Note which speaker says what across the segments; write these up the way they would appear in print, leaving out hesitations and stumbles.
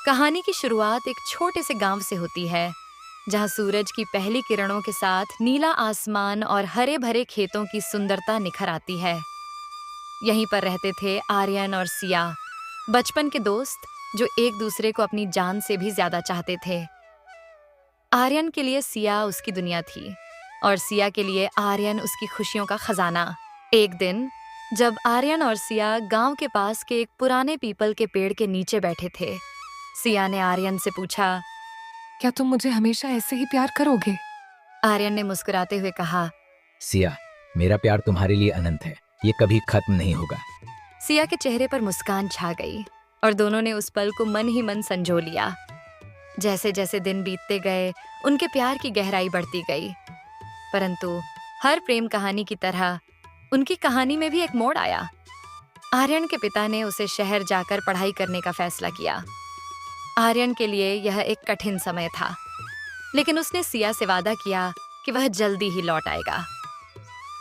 Speaker 1: कहानी की शुरुआत एक छोटे से गांव से होती है, जहां सूरज की पहली किरणों के साथ नीला आसमान और हरे भरे खेतों की सुंदरता निखर आती है। यहीं पर रहते थे आर्यन और सिया, बचपन के दोस्त जो एक दूसरे को अपनी जान से भी ज्यादा चाहते थे। आर्यन के लिए सिया उसकी दुनिया थी और सिया के लिए आर्यन उसकी खुशियों का खजाना। एक दिन जब आर्यन और सिया गांव के पास के एक पुराने पीपल के पेड़ के नीचे बैठे थे, सिया ने आर्यन से पूछा,
Speaker 2: क्या तुम मुझे हमेशा ऐसे ही प्यार करोगे?
Speaker 1: आर्यन ने मुस्कुराते हुए कहा,
Speaker 3: सिया, मेरा प्यार तुम्हारे लिए अनंत है, ये कभी खत्म नहीं होगा।
Speaker 1: सिया के चेहरे पर मुस्कान छा गई और दोनों ने उस पल को मन ही मन संजो लिया। जैसे जैसे दिन बीतते गए, उनके प्यार की गहराई बढ़ती गई। परंतु हर प्रेम कहानी की तरह उनकी कहानी में भी एक मोड़ आया। आर्यन के पिता ने उसे शहर जाकर पढ़ाई करने का फैसला किया। आर्यन के लिए यह एक कठिन समय था, लेकिन उसने सिया से वादा किया कि वह जल्दी ही लौट आएगा।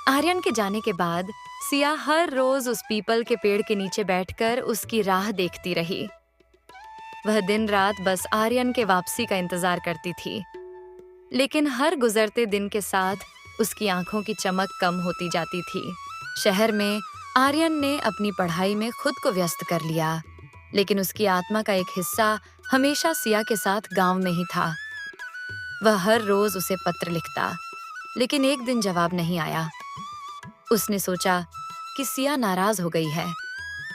Speaker 1: आर्यन के जाने के बाद सिया हर रोज उस पीपल के पेड़ के नीचे बैठकर उसकी राह देखती रही। वह दिन रात बस आर्यन के वापसी का इंतजार करती थी, लेकिन हर गुजरते दिन के साथ उसकी आंखों की चमक कम होती जाती थी। शहर में आर्यन ने अपनी पढ़ाई में खुद को व्यस्त कर लिया, लेकिन उसकी आत्मा का एक हिस्सा हमेशा सिया के साथ गांव में ही था। वह हर रोज उसे पत्र लिखता, लेकिन एक दिन जवाब नहीं आया। उसने सोचा कि सिया नाराज हो गई है,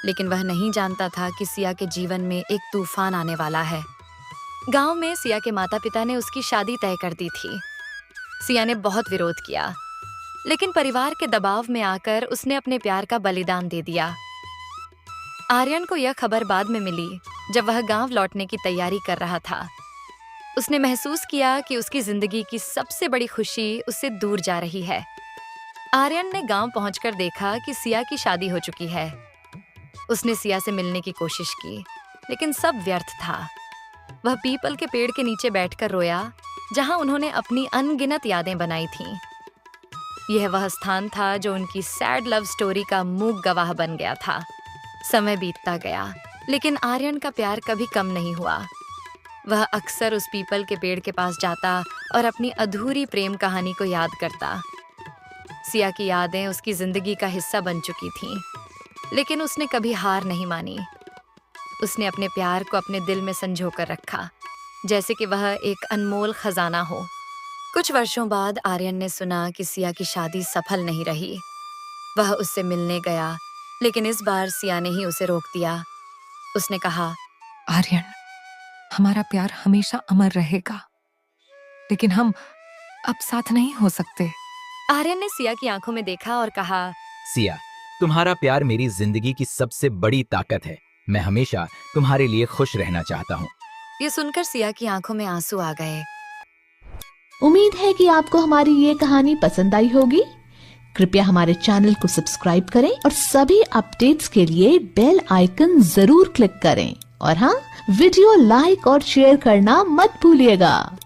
Speaker 1: लेकिन वह नहीं जानता था कि सिया के जीवन में एक तूफान आने वाला है। गांव में सिया के माता पिता ने उसकी शादी तय कर दी थी। सिया ने बहुत विरोध किया, लेकिन परिवार के दबाव में आकर उसने अपने प्यार का बलिदान दे दिया। आर्यन को यह खबर बाद में मिली, जब वह गांव लौटने की तैयारी कर रहा था। उसने महसूस किया कि उसकी जिंदगी की सबसे बड़ी खुशी उससे दूर जा रही है। आर्यन ने गांव पहुंचकर देखा कि सिया की शादी हो चुकी है। उसने सिया से मिलने की कोशिश की, लेकिन सब व्यर्थ था। वह पीपल के पेड़ के नीचे बैठकर रोया, जहां उन्होंने अपनी अनगिनत यादें बनाई थीं। यह वह स्थान था जो उनकी सैड लव स्टोरी का मूक गवाह बन गया था। समय बीतता गया, लेकिन आर्यन का प्यार कभी कम नहीं हुआ। वह अक्सर उस पीपल के पेड़ के पास जाता और अपनी अधूरी प्रेम कहानी को याद करता। सिया की यादें उसकी जिंदगी का हिस्सा बन चुकी थीं, लेकिन उसने कभी हार नहीं मानी। उसने अपने प्यार को अपने दिल में संजो कर रखा, जैसे कि वह एक अनमोल खजाना हो। कुछ वर्षों बाद आर्यन ने सुना कि सिया की शादी सफल नहीं रही। वह उससे मिलने गया, लेकिन इस बार सिया ने ही उसे रोक दिया। उसने कहा,
Speaker 2: आर्यन, हमारा प्यार हमेशा अमर रहेगा, लेकिन हम अब साथ नहीं हो सकते।
Speaker 1: आर्यन ने सिया की आंखों में देखा और कहा,
Speaker 3: सिया, तुम्हारा प्यार मेरी जिंदगी की सबसे बड़ी ताकत है। मैं हमेशा तुम्हारे लिए खुश रहना चाहता हूँ।
Speaker 1: ये सुनकर सिया की आंखों में आंसू आ गए।
Speaker 4: उम्मीद है कि आपको हमारी ये कहानी पसंद आई होगी। कृपया हमारे चैनल को सब्सक्राइब करें और सभी अपडेट्स के लिए बेल आइकन जरूर क्लिक करें। और हाँ, वीडियो लाइक और शेयर करना मत भूलिएगा।